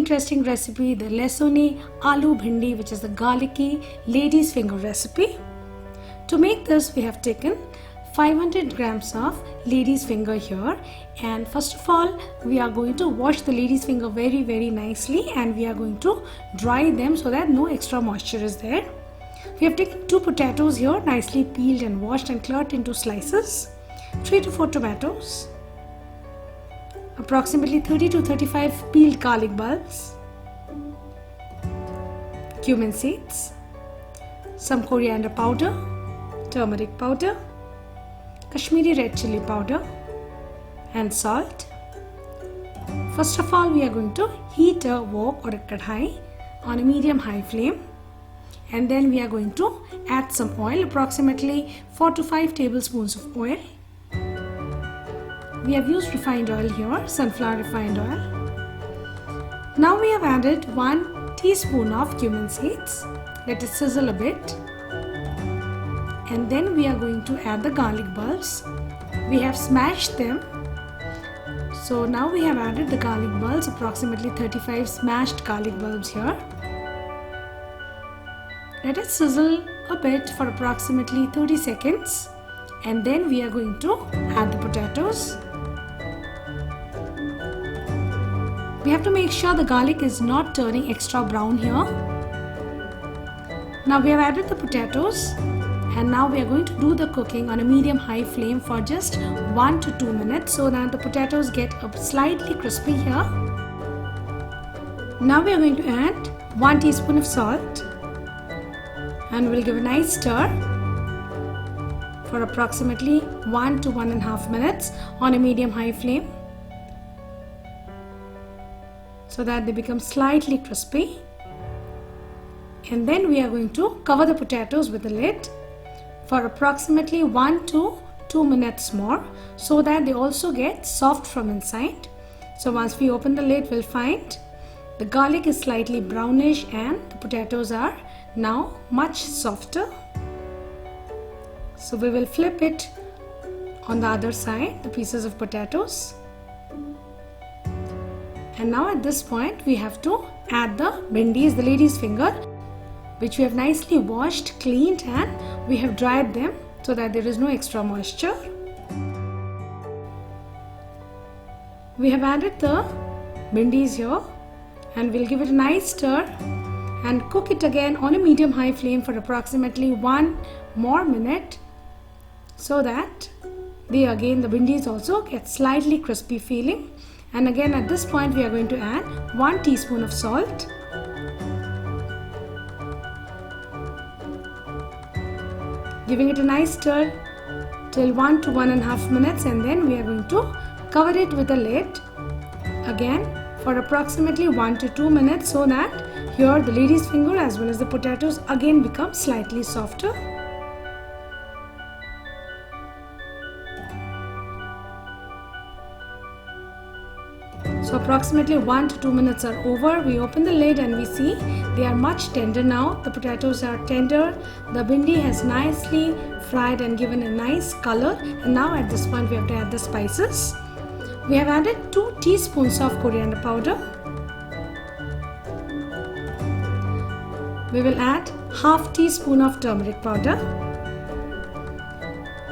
interesting recipe, the Lehsuni Aloo Bhindi, which is the garlicky lady's finger recipe. To make this, we have taken 500 grams of lady's finger here, and first of all we are going to wash the lady's finger very nicely, and we are going to dry them so that no extra moisture is there. We have taken 2 potatoes here, nicely peeled and washed and cut into slices, 3 to 4 tomatoes, approximately 30 to 35 peeled garlic bulbs, cumin seeds, some coriander powder, turmeric powder, Kashmiri red chili powder and salt. First of all, we are going to heat a wok or a kadhai on a medium-high flame, and then we are going to add some oil, approximately 4 to 5 tablespoons of oil. We have used refined oil here, sunflower refined oil. Now we have added 1 teaspoon of cumin seeds. Let it sizzle a bit. And then we are going to add the garlic bulbs. We have smashed them. So now we have added the garlic bulbs, approximately 35 smashed garlic bulbs here. Let it sizzle a bit for approximately 30 seconds, and then we are going to add the potatoes. We have to make sure the garlic is not turning extra brown here. Now we have added the potatoes, and now we are going to do the cooking on a medium-high flame for just 1 to 2 minutes so that the potatoes get slightly crispy here. Now we are going to add 1 teaspoon of salt, and we'll give a nice stir for approximately 1 to 1.5 minutes on a medium-high flame so that they become slightly crispy. And then we are going to cover the potatoes with a lid for approximately 1 to 2 minutes more so that they also get soft from inside. So once we open the lid, we'll find the garlic is slightly brownish and the potatoes are now much softer. So we will flip it on the other side, the pieces of potatoes. And now at this point we have to add the bhindis, the lady's finger, which we have nicely washed, cleaned, and we have dried them so that there is no extra moisture. We have added the bhindis here, and we'll give it a nice stir and cook it again on a medium-high flame for approximately 1 more minute so that the bhindis also get slightly crispy feeling. And again at this point we are going to add 1 teaspoon of salt, giving it a nice stir till 1 to 1.5 minutes, and then we are going to cover it with a lid again for approximately 1 to 2 minutes so that here the lady's finger as well as the potatoes again become slightly softer. So approximately 1 to 2 minutes are over. We open the lid and we see they are much tender now. The potatoes are tender. The bhindi has nicely fried and given a nice color. And now at this point we have to add the spices. We have added 2 teaspoons of coriander powder. We will add half teaspoon of turmeric powder,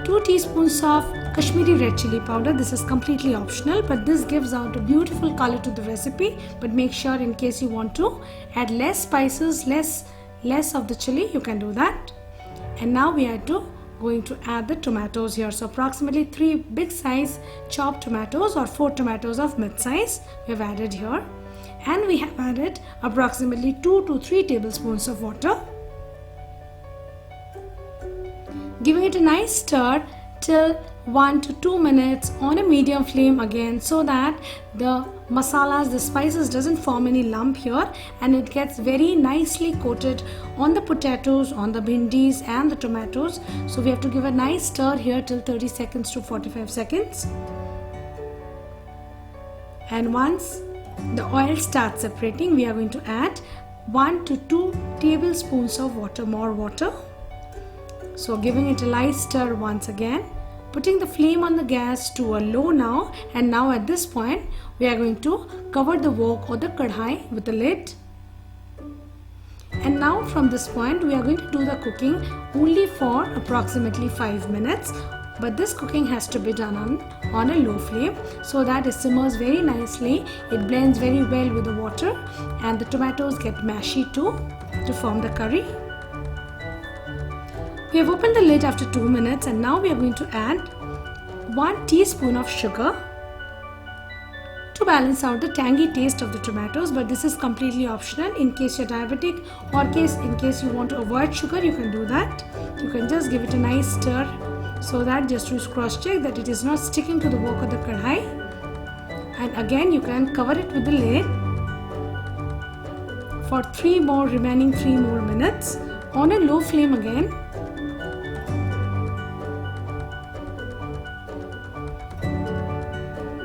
2 teaspoons of Kashmiri red chili powder. This is completely optional, but this gives out a beautiful color to the recipe. But make sure in case you want to add less spices, less of the chili, you can do that. And now we are going to add the tomatoes here. So approximately 3 big size chopped tomatoes or 4 tomatoes of mid size we have added here. And we have added approximately 2 to 3 tablespoons of water, giving it a nice stir till 1 to 2 minutes on a medium flame again so that the masalas, the spices doesn't form any lump here, and it gets very nicely coated on the potatoes, on the bhindis and the tomatoes. So we have to give a nice stir here till 30 seconds to 45 seconds. And once the oil starts separating, we are going to add 1 to 2 tablespoons of water, more water. So giving it a light stir once again putting the flame on the gas to a low now, and now at this point we are going to cover the wok or the kadhai with the lid. And now from this point we are going to do the cooking only for approximately 5 minutes, but this cooking has to be done on a low flame so that it simmers very nicely, it blends very well with the water, and the tomatoes get mashy too to form the curry. We have opened the lid after 2 minutes, and now we are going to add 1 teaspoon of sugar to balance out the tangy taste of the tomatoes, but this is completely optional. In case you're diabetic or in case you want to avoid sugar, you can do that. You can just give it a nice stir so that just to cross check that it is not sticking to the wok or the kadhai. And again you can cover it with the lid for 3 more minutes on a low flame again.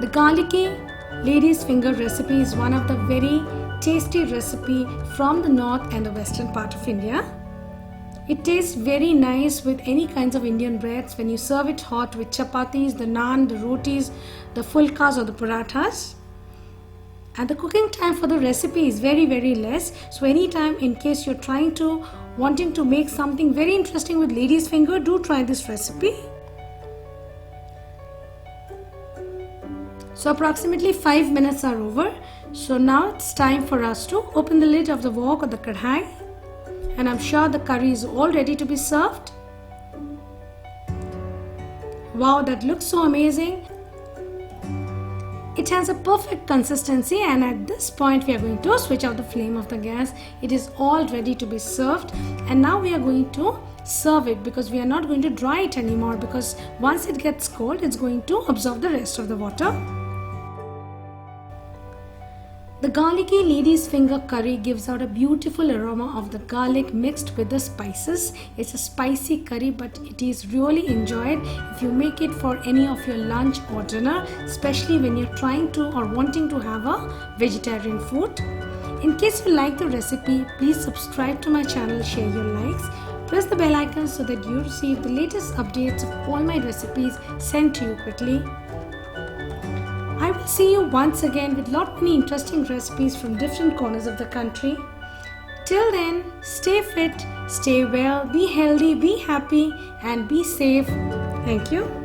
The garlicky lady's finger recipe is one of the very tasty recipe from the north and the western part of India. It tastes very nice with any kinds of Indian breads when you serve it hot with chapatis, the naan, the rotis, the fulkas or the parathas. And the cooking time for the recipe is very less. So anytime in case you're wanting to make something very interesting with lady's finger, do try this recipe. So approximately 5 minutes are over. So now it's time for us to open the lid of the wok or the kadhai, and I'm sure the curry is all ready to be served. Wow, that looks so amazing. It has a perfect consistency, and at this point we are going to switch off the flame of the gas. It is all ready to be served, and now we are going to serve it because we are not going to dry it anymore, because once it gets cold it's going to absorb the rest of the water. The garlicky lady's finger curry gives out a beautiful aroma of the garlic mixed with the spices. It's a spicy curry, but it is really enjoyed if you make it for any of your lunch or dinner, especially when you're trying to or wanting to have a vegetarian food. In case you like the recipe, please subscribe to my channel, share your likes, press the bell icon so that you receive the latest updates of all my recipes sent to you quickly. I will see you once again with many interesting recipes from different corners of the country. Till then, stay fit, stay well, be healthy, be happy, and be safe. Thank you.